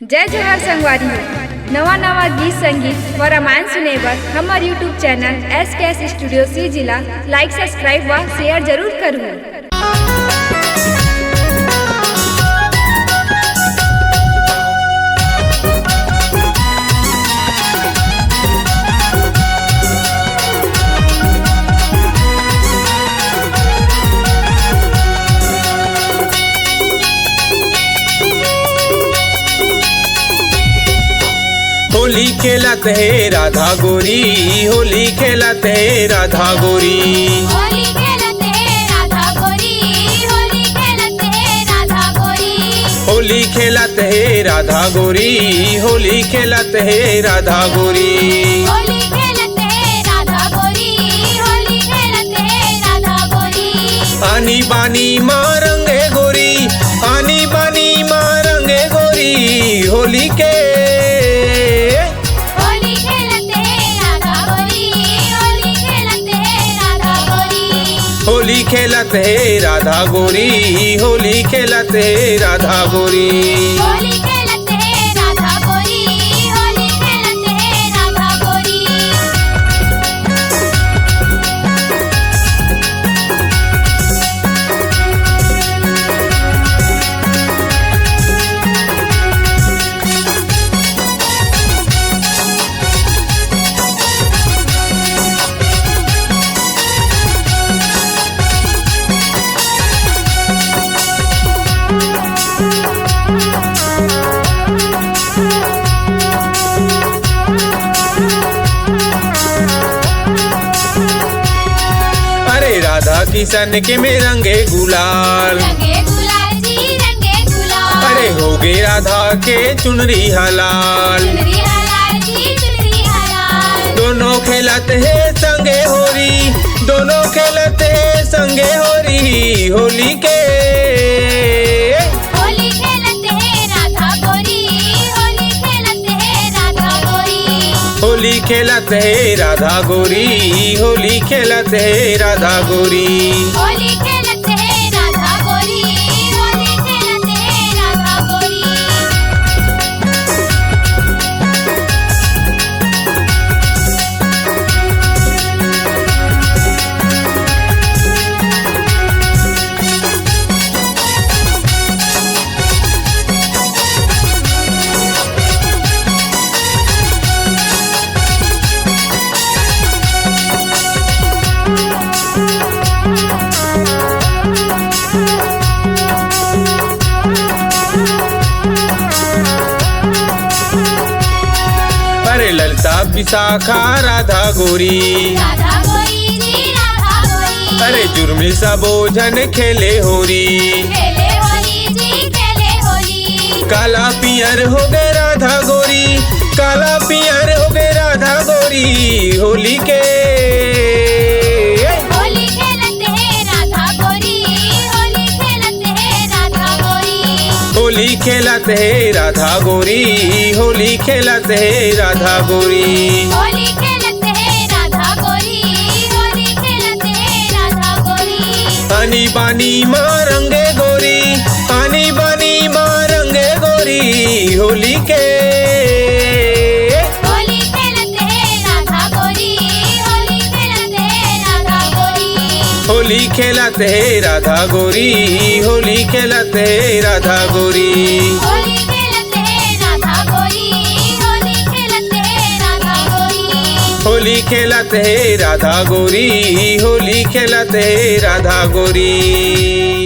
जय जोहार संगवारी नवा नवा गीत संगीत व रामायण सुने बर हमार यूट्यूब चैनल SKS स्टूडियो सी जिला लाइक सब्सक्राइब व शेयर जरूर करूँ। होली खेलत है राधा गोरी, होली खेलत है राधा गोरी, होली खेलत है राधा गोरी, होली खेलत है राधा गोरी, होली खेलत है राधा गोरी, होली खेलत है राधा गोरी, होली खेलत है राधा गोरी, होली खेलत है राधा गोरी। आनी बानी मारंगे गोरी, आनी बानी मारंगे गोरी, होली के होली खेलत है राधा गोरी, होली खेलत है राधा गोरी, होली खेलत है राधा गोरी, होली खेलत है राधा गोरी। होली खेलत है राधा गोरी, होली खेलत है राधा गोरी। अरे राधा किशन के में रंगे गुलाल, रंगे गुलाल जी रंगे गुलाल, अरे हो गे राधा के चुनरी हलाल, चुनरी हलाल जी चुनरी हलाल। दोनों खेलत है संगे होरी, दोनों खेलत है संगे होरी, होली के होली खेलत है राधा गोरी, होली खेलत है राधा गोरी, होली खेलत है राधा गोरी, होली खेलत है राधा गोरी। होली खेलत है राधा गोरी, होली खेलत है राधा गोरी। अरे ललता विशाखा राधा गोरी, राधा गोरी जी राधा गोरी, अरे जुर्मी सबोझन खेले होरी, खेले होली जी खेले होली, काला पियर हो गए राधा गोरी, काला पियर हो गए राधा गोरी, होली के होली खेलत है राधा गोरी, होली खेलत है राधा गोरी, होली खेलत है राधा गोरी, होली खेलत है राधा गोरी। होली खेलत है राधा गोरी, होली खेलत है राधा गोरी। आनी बानी मारंगे गोरी, आनी बानी मारंगे गोरी, होली के होली खेलत है राधा गोरी, होली खेलत है राधा गोरी, होली खेलत है राधा गोरी, होली खेलत है राधा गोरी। होली खेलत है राधा गोरी, होली खेलत है राधा गोरी, होली खेलत है राधा गोरी, होली खेलत है राधा गोरी।